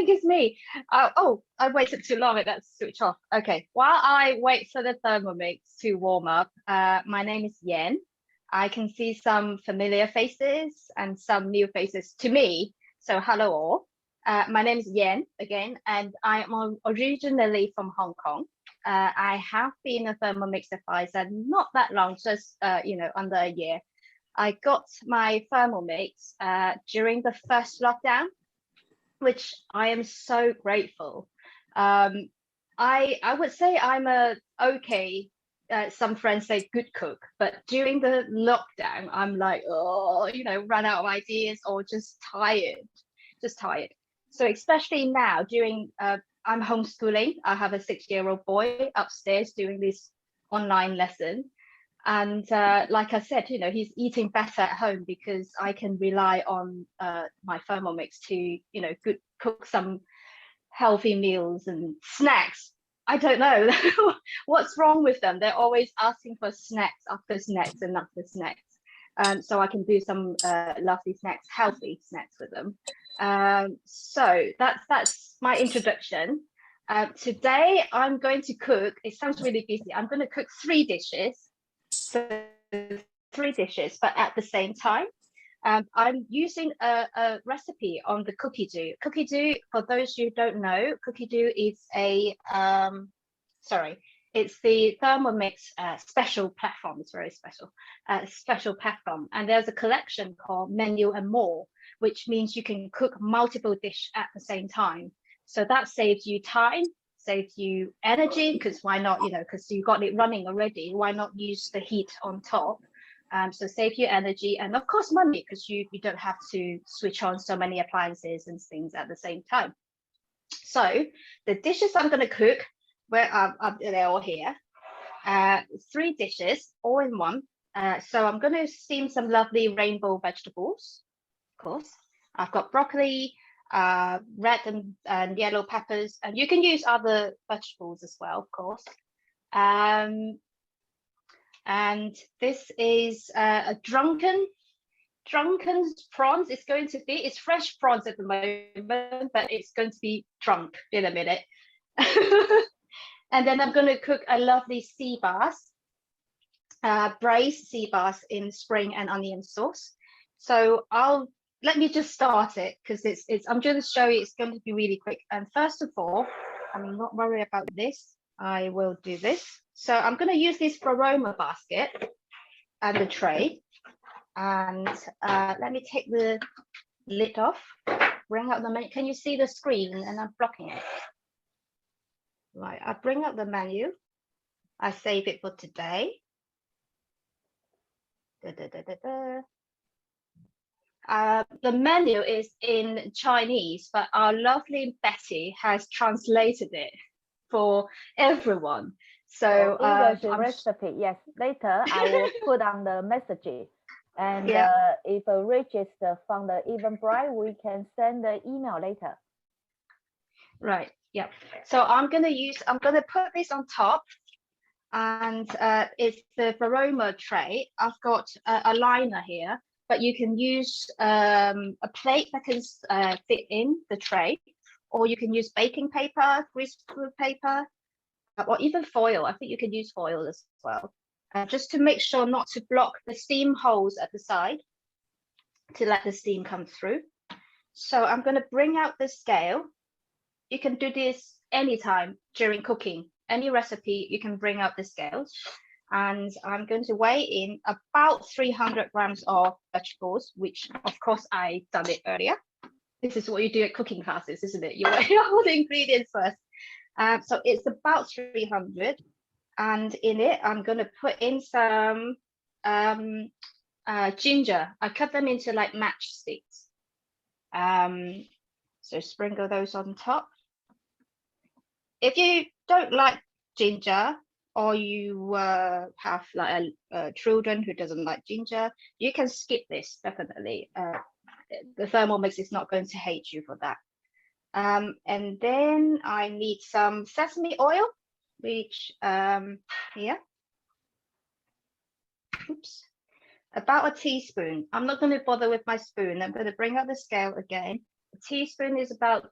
think it's me. Oh, I waited too long. Let's switch off. Okay. While I wait for the Thermomix to warm up, my name is Yan. I can see some familiar faces and some new faces to me. So hello all. My name is Yan again, and I am originally from Hong Kong. I have been a Thermomix advisor not that long, just under a year. I got my Thermomix during the first lockdown, which I am so grateful. I would say I'm a okay. Some friends say good cook, but during the lockdown, I'm like, oh, run out of ideas or just tired. So especially now during I'm homeschooling. I have a 6-year-old boy upstairs doing this online lesson. And like I said, he's eating better at home because I can rely on my Thermomix to, cook some healthy meals and snacks. I don't know what's wrong with them. They're always asking for snacks after snacks and after snacks. So I can do some lovely snacks, healthy snacks with them. So that's my introduction. Today I'm going to cook. It sounds really busy. I'm going to cook 3 dishes. So 3 dishes, but at the same time, I'm using a recipe on the cookie dough. Cookie dough, for those who don't know, cookie dough is it's the Thermomix special platform. It's very special, special platform. And there's a collection called Menu and More, which means you can cook multiple dishes at the same time. So that saves you time, saves you energy, because why not, because you got it running already, why not use the heat on top? So save you energy and of course money, because you don't have to switch on so many appliances and things at the same time. So the dishes I'm going to cook, they're all here, 3 dishes all in one. So I'm going to steam some lovely rainbow vegetables. Of course, I've got broccoli, red and yellow peppers, and you can use other vegetables as well, of course. And this is a drunken prawns. It's fresh prawns at the moment, but it's going to be drunk in a minute. And then I'm going to cook a lovely sea bass, braised sea bass in spring and onion sauce. So let me just start it, because I'm going to show you. It's going to be really quick. And first of all, I'm not worried about this. I will do this. So I'm going to use this aroma basket and the tray. And let me take the lid off. Bring out the menu. Can you see the screen? And I'm blocking it. Right. I bring up the menu. I save it for today. The menu is in Chinese, but our lovely Betty has translated it for everyone. So English recipe, yes. Later I will put on the message, and if it reaches from the Eventbrite, we can send the email later. Right. Yeah. So I'm gonna put this on top, and it's the aroma tray. I've got a liner here, but you can use a plate that can fit in the tray, or you can use baking paper, greaseproof paper, or even foil. I think you can use foil as well, just to make sure not to block the steam holes at the side, to let the steam come through. So I'm going to bring out the scale. You can do this anytime during cooking. Any recipe, you can bring out the scales. And I'm going to weigh in about 300 grams of vegetables, which of course I done it earlier. This is what you do at cooking classes, isn't it? You weigh all the ingredients first. So it's about 300. And in it, I'm going to put in some ginger. I cut them into like matchsticks. So sprinkle those on top. If you don't like ginger, or you have like children who doesn't like ginger, you can skip this, definitely. The Thermomix is not going to hate you for that. And then I need some sesame oil, which here. Oops. About a teaspoon. I'm not going to bother with my spoon. I'm going to bring out the scale again. A teaspoon is about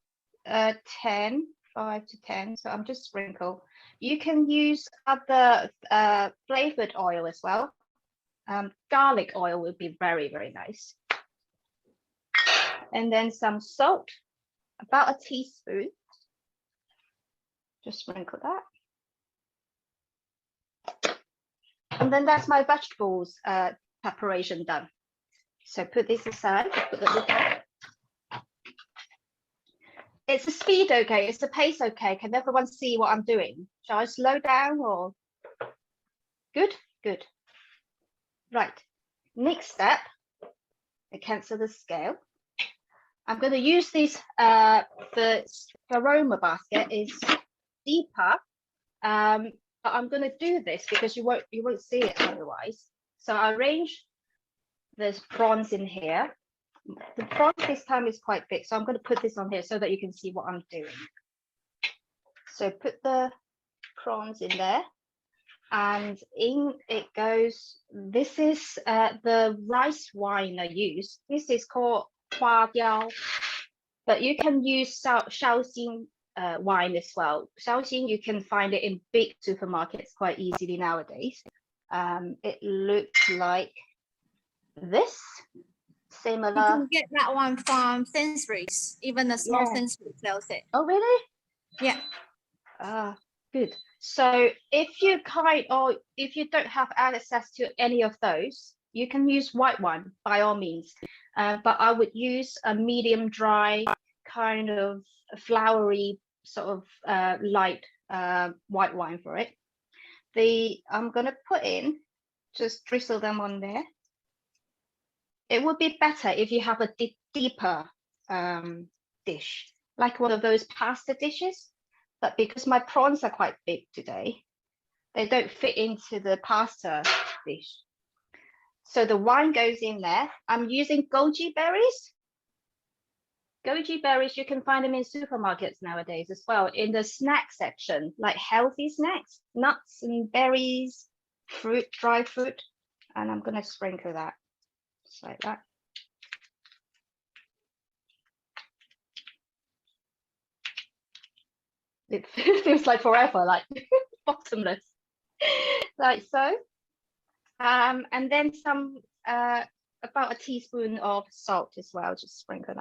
10, 5 to 10. So I'm just sprinkle. You can use other flavored oil as well. Garlic oil would be very, very nice. And then some salt, about a teaspoon. Just sprinkle that. And then that's my vegetables preparation done. So put this aside, put the lid on. It's the speed okay? It's the pace okay? Can everyone see what I'm doing? Shall I slow down or? Good, good. Right, next step, I cancel the scale. I'm going to use this, the aroma basket is deeper, but I'm going to do this because you won't see it otherwise. So I arrange the prawns in here. The prawns this time is quite big, so I'm going to put this on here so that you can see what I'm doing. So put the prawns in there, and in it goes. This is the rice wine I use. This is called Hua Diao, but you can use Shaoxing wine as well. Shaoxing, you can find it in big supermarkets quite easily nowadays. It looks like this. Similar. You can get that one from Sainsbury's. Even the small Sainsbury's sells it. Oh, really? Yeah. Good. So if you if you don't have access to any of those, you can use white wine by all means. But I would use a medium dry, kind of flowery, sort of light white wine for it. I'm gonna put in, just drizzle them on there. It would be better if you have a deeper dish, like one of those pasta dishes. But because my prawns are quite big today, they don't fit into the pasta dish. So the wine goes in there. I'm using goji berries. Goji berries, you can find them in supermarkets nowadays as well, in the snack section, like healthy snacks, nuts and berries, fruit, dry fruit. And I'm going to sprinkle that. Just like that. It feels like forever, like bottomless, like so. And then some, about a teaspoon of salt as well, just sprinkle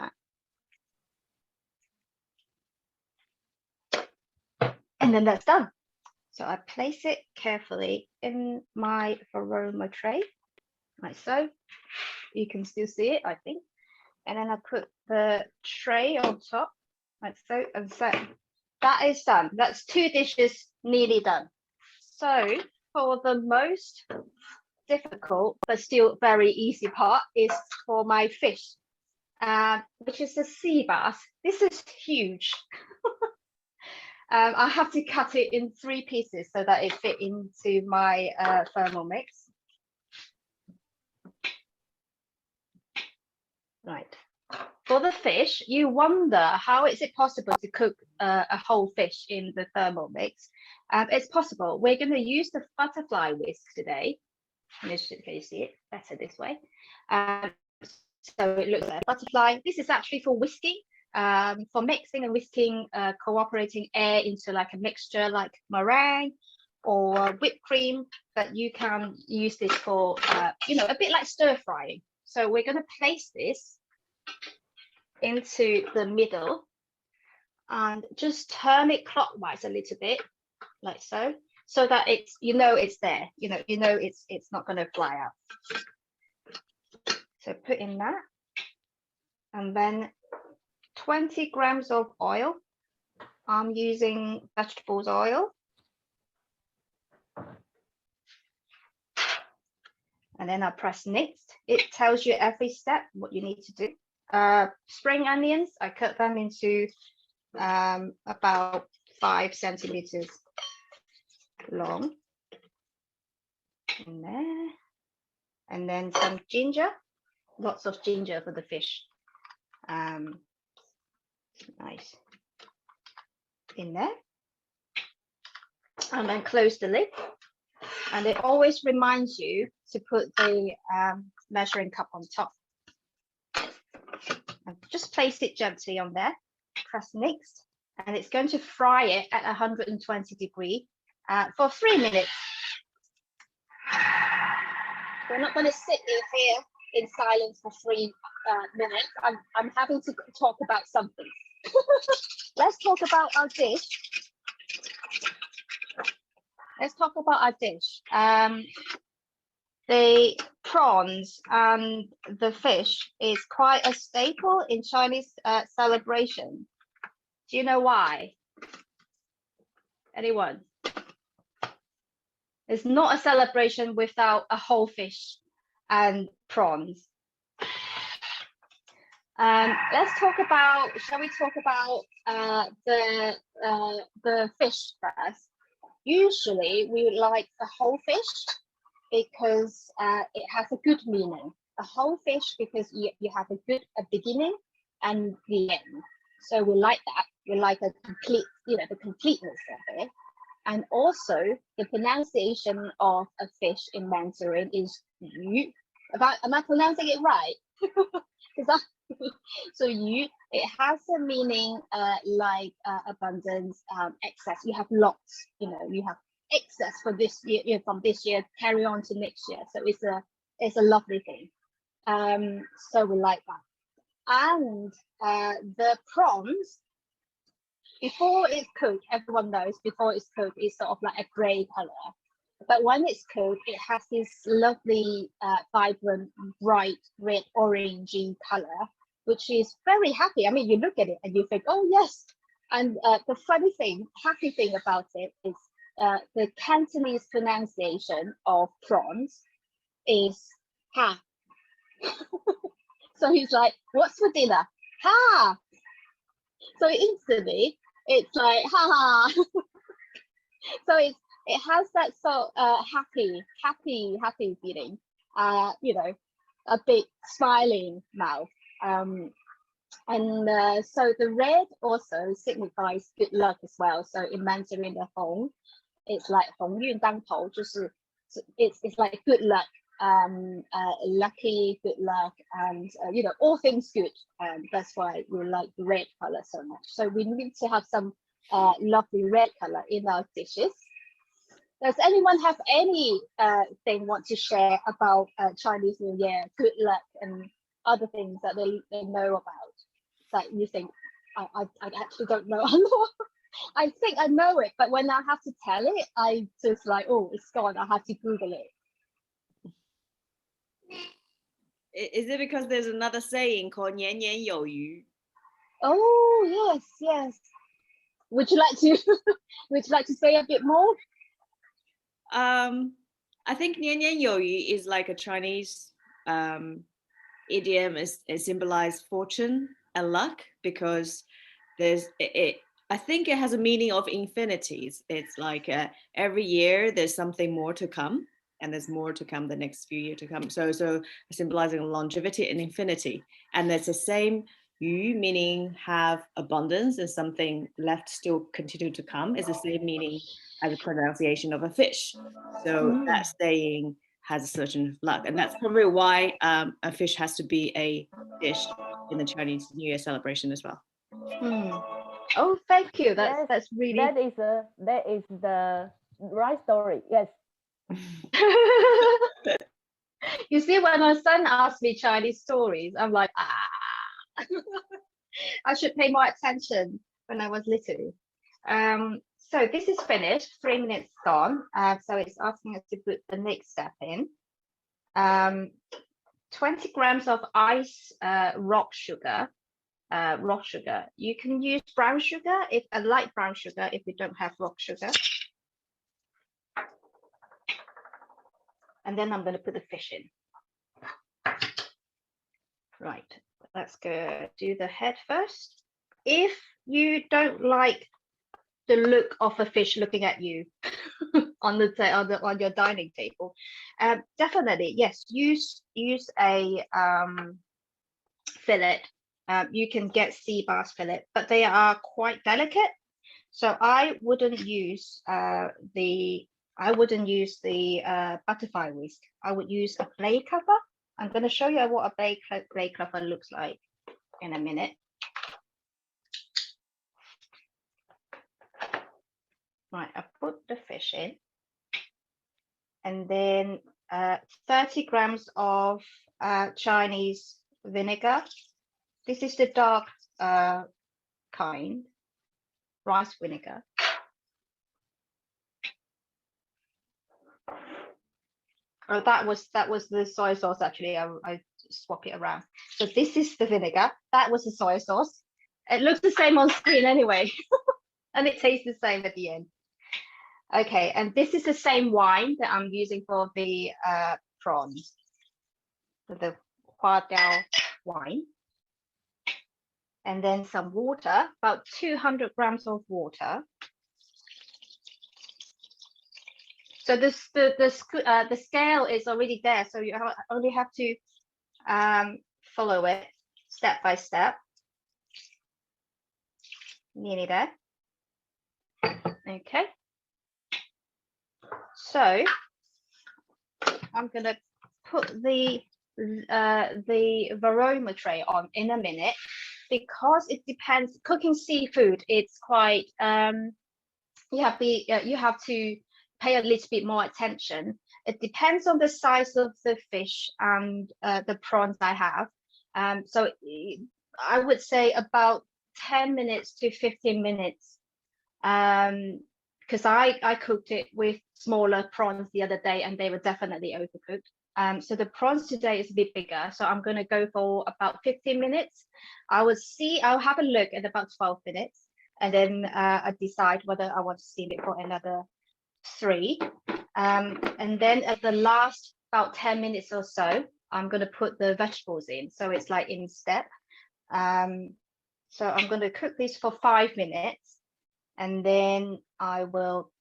that. And then that's done. So I place it carefully in my aroma tray, like so. You can still see it, I think. And then I put the tray on top, like so, and so. That is done. That's 2 dishes nearly done. So for the most difficult, but still very easy part is for my fish, which is the sea bass. This is huge. I have to cut it in 3 pieces so that it fit into my Thermomix. Right. For the fish, you wonder how is it possible to cook a whole fish in the Thermomix? It's possible. We're going to use the butterfly whisk today. Can you see it better this way? So it looks like a butterfly. This is actually for whisking, for mixing and whisking, cooperating air into like a mixture like meringue or whipped cream. But you can use this for, a bit like stir frying. So we're going to place this into the middle and just turn it clockwise a little bit, like so, so that it's it's there, it's not going to fly out. So put in that, and then 20 grams of oil. I'm using vegetables oil, and then I press next. It tells you every step what you need to do. Spring onions, I cut them into about 5 centimeters long in there, and then some ginger, lots of ginger for the fish, nice in there, and then close the lid. And it always reminds you to put the measuring cup on top. And just place it gently on there, press next, and it's going to fry it at 120 degree for 3 minutes. We're not going to sit in here in silence for 3 minutes. I'm having to talk about something. Let's talk about our dish. Let's talk about our dish. The prawns and the fish is quite a staple in Chinese celebration. Do you know why? Anyone? It's not a celebration without a whole fish and prawns. Let's talk about, shall we talk about the fish first? Usually we like a whole fish because it has a good meaning. A whole fish because you have a beginning and the end. So we like that. We like a complete, the completeness of it. And also the pronunciation of a fish in Mandarin is yu. Am I pronouncing it right? So yu, it has a meaning like abundance, excess. You have lots, you have excess for this year, from this year, carry on to next year. So it's a lovely thing. So we like that. And the prawns, before it's cooked, everyone knows before it's cooked, it's sort of like a gray color. But when it's cooked, it has this lovely, vibrant, bright red, orangey color, which is very happy. I mean, you look at it and you think, oh yes. And the funny thing, happy thing about it is the Cantonese pronunciation of prawns is ha. So he's like, what's for dinner? Ha. So instantly it's like ha ha. So it has that sort happy feeling. A big smiling mouth. And so the red also signifies good luck as well. So in Mandarin, the Hong, it's like Hong Yun Dang Pou, it's like good luck, lucky, good luck, and all things good. That's why we like the red color so much. So we need to have some lovely red color in our dishes. Does anyone have any thing want to share about Chinese New Year, good luck, and other things that they know about that you think I actually don't know? I think I know it, but when I have to tell it, I just like, oh, it's gone. I have to Google it. Is it because there's another saying called Nian Nian You Yu? Oh yes. Would you like to say a bit more? I think Nian Nian You Yu is like a Chinese idiom. It symbolizes fortune and luck because I think it has a meaning of infinities. It's like every year there's something more to come, and there's more to come the next few years to come. So symbolizing longevity and infinity. And there's the same yu, meaning have abundance and something left still continue to come, is the same meaning as a pronunciation of a fish. So that saying has a certain luck. And that's probably why a fish has to be a dish in the Chinese New Year celebration as well. Oh, thank you. That's really. That is the right story. Yes. You see, when my son asks me Chinese stories, I'm like, I should pay more attention when I was little. So this is finished, 3 minutes gone. So it's asking us to put the next step in. 20 grams of ice rock sugar. You can use brown sugar, if a light brown sugar, if you don't have rock sugar. And then I'm going to put the fish in. Right, let's go do the head first. If you don't like the look of a fish looking at you on your dining table, definitely yes, use a fillet. You can get sea bass fillet, but they are quite delicate, so I wouldn't use the butterfly whisk. I would use a blade cover. I'm going to show you what a blade cover looks like in a minute. Right, I put the fish in, and then 30 grams of Chinese vinegar. This is the dark kind, rice vinegar. Oh, that was the soy sauce. Actually, I swap it around. So this is the vinegar. That was the soy sauce. It looks the same on screen anyway, and it tastes the same at the end. Okay, and this is the same wine that I'm using for the prawns, the Hua Dao wine. And then some water, about 200 grams of water. So this the scale is already there, so you only have to follow it step by step. Nearly there. Okay. So I'm gonna put the varoma tray on in a minute, because it depends. Cooking seafood, it's quite you have to pay a little bit more attention. It depends on the size of the fish and the prawns I have. So I would say about 10 minutes to 15 minutes. Because I cooked it with smaller prawns the other day and they were definitely overcooked. So the prawns today is a bit bigger, so I'm going to go for about 15 minutes. I'll have a look at about 12 minutes, and then I decide whether I want to steam it for another 3. And then at the last about 10 minutes or so, I'm going to put the vegetables in, so it's like in step. So I'm going to cook this for 5 minutes, and then I will,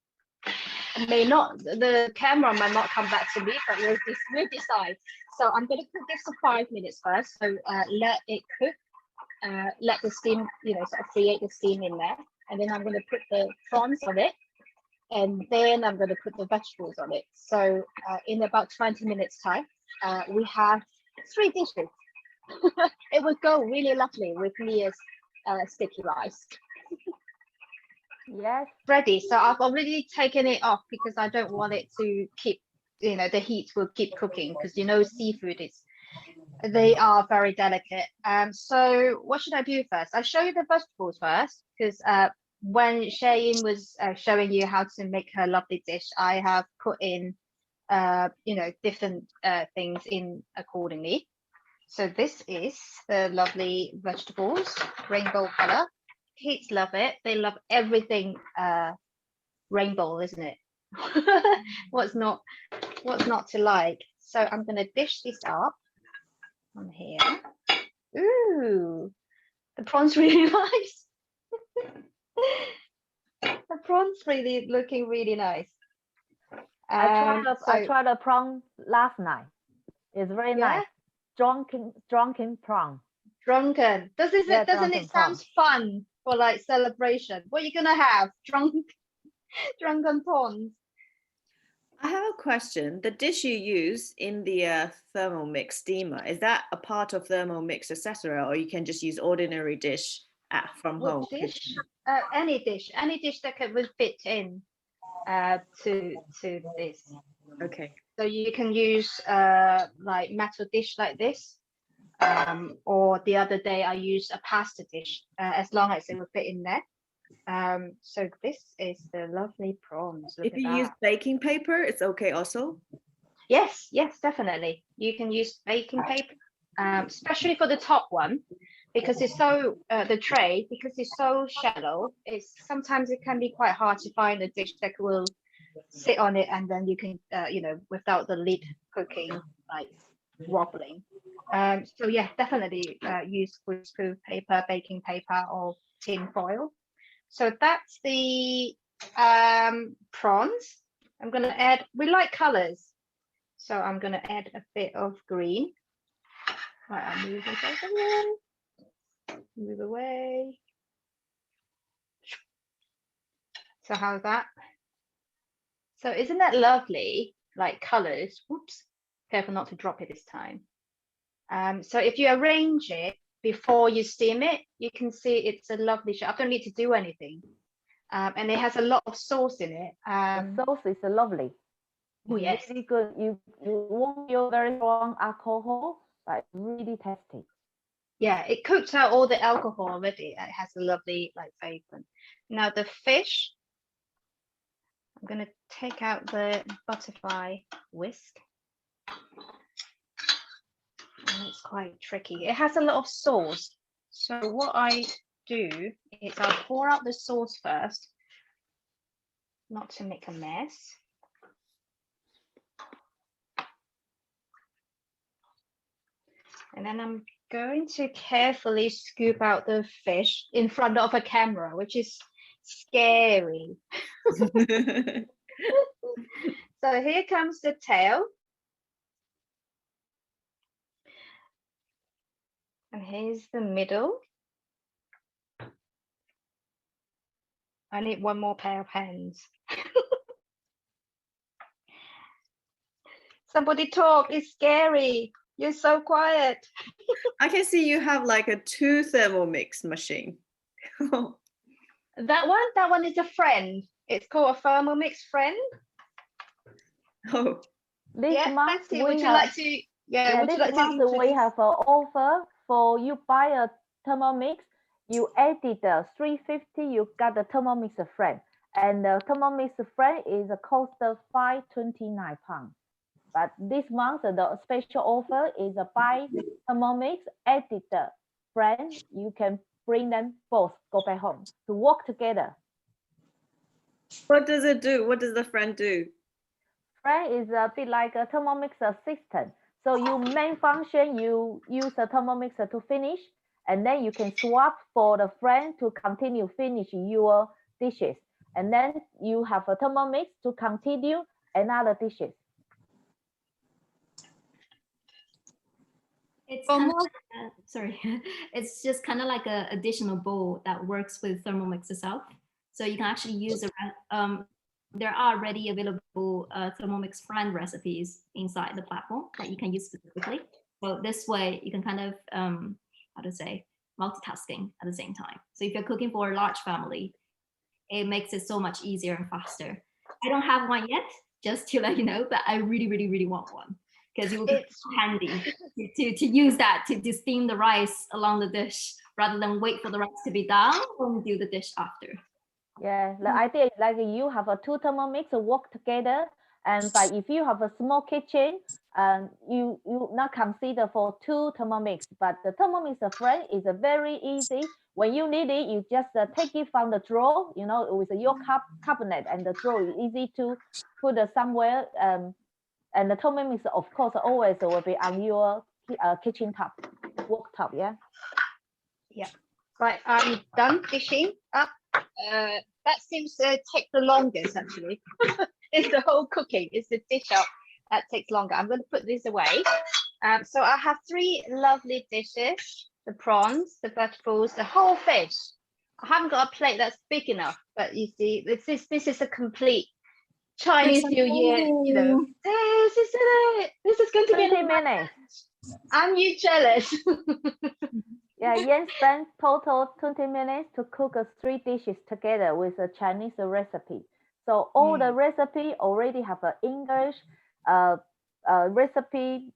the camera might not come back to me, but we'll decide. So I'm going to cook this for 5 minutes first. So let it cook, let the steam, sort of create the steam in there. And then I'm going to put the prawns on it. And then I'm going to put the vegetables on it. So in about 20 minutes time, we have 3 dishes. It would go really lovely with Nia's sticky rice. Yes. Ready. So I've already taken it off because I don't want it to keep, the heat will keep cooking, because seafood they are very delicate. So what should I do first? I'll show you the vegetables first, because when Shayin was showing you how to make her lovely dish, I have put in different things in accordingly. So this is the lovely vegetables, rainbow color. Kids love it. They love everything rainbow, isn't it? What's not to like? So I'm going to dish this up on here. Ooh, the prawns really nice. The prawns really looking really nice. I tried a prawn last night. It's very nice. Drunken prawn. Drunken. Doesn't it sound fun for like celebration? What are you gonna have? Drunken prawns. I have a question. The dish you use in the Thermomix steamer, is that a part of Thermomix, etc., or you can just use ordinary dish from home? Dish? Any dish that would fit in to this. Okay. So you can use like metal dish like this, or the other day I used a pasta dish, as long as it will fit in there. So this is the lovely prawns. Look if you use baking paper, it's okay also? Yes, definitely. You can use baking paper, especially for the top one, because it's so the tray, because it's so shallow. Sometimes it can be quite hard to find a dish that will sit on it, and then you can without the lid cooking, like wobbling. So yeah, definitely use greaseproof paper, baking paper, or tin foil. So that's the prawns. I'm going to add, we like colors, so I'm going to add a bit of green. Right, I'll move this over. Move away. So how's that? So isn't that lovely? Like colors. Whoops, careful not to drop it this time. So if you arrange it before you steam it, you can see it's a lovely shape. I don't need to do anything. and it has a lot of sauce in it. The sauce is lovely. Oh yes, Really good. You won't feel very strong alcohol, but really tasty. yeah, it cooks out all the alcohol already. It has a lovely like flavor. Now the fish, I'm gonna take out the butterfly whisk. And it's quite tricky. It has a lot of sauce. So what I do is I'll pour out the sauce first, not to make a mess. And then I'm going to carefully scoop out the fish in front of a camera, which is scary. So here comes the tail. And here's the middle. I need one more pair of hands. Somebody talk, it's scary. You're so quiet. I can see you have like a 2 Thermomix machine. That one is a friend. It's called a Thermomix friend. Oh, This month Would we you have, like to? Yeah, would you this like month to? we have an offer for you buy a Thermomix. You added the 350. You got the Thermomix friend, and the Thermomix friend is a cost of £529. But this month the special offer is a buy Thermomix added the friend. You can bring them both go back home to work together. what does it do? What does the friend do? Friend is a bit like a Thermomix assistant. So you main function, you use a Thermomix to finish, and then you can swap for the friend to continue finish your dishes. And then you have a Thermomix to continue another dishes. It's For kind of more- like sorry, it's just kind of like an additional bowl that works with Thermomix itself. So you can actually use there are already available Thermomix friend recipes inside the platform that you can use specifically. So this way you can kind of how to say multitasking at the same time. So if you're cooking for a large family, it makes it so much easier and faster. I don't have one yet, just to let you know, but I really, really, really want one because it will be handy to use that to steam the rice along the dish rather than wait for the rice to be done and do the dish after. Yeah, the idea is like you have a 2 Thermomix work together, and but if you have a small kitchen, you not consider for 2 Thermomix, but the Thermomix friend is a very easy. When you need it, you just take it from the drawer, you know, with your cabinet, and the drawer is easy to put somewhere. And the Thermomix, of course, always will be on your kitchen top, worktop. Yeah. Yeah. Right, I'm done dishing up. That seems to take the longest actually. It's the whole cooking, it's the dish up that takes longer. I'm going to put this away. So I have 3 lovely dishes: the prawns, the vegetables, the whole fish. I haven't got a plate that's big enough, but you see, this is a complete Chinese New Year. You know, this is it. This is going to be 20 minutes. I'm you jealous. Yeah, Yan spent total 20 minutes to cook 3 dishes together with a Chinese recipe. So all the recipe already have an English recipe.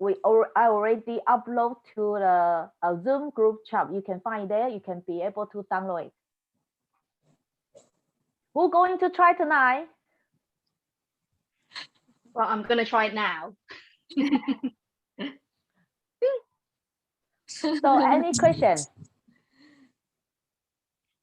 I already upload to the Zoom group chat. You can find there. You can be able to download it. Who's going to try tonight? Well, I'm going to try it now. So any questions?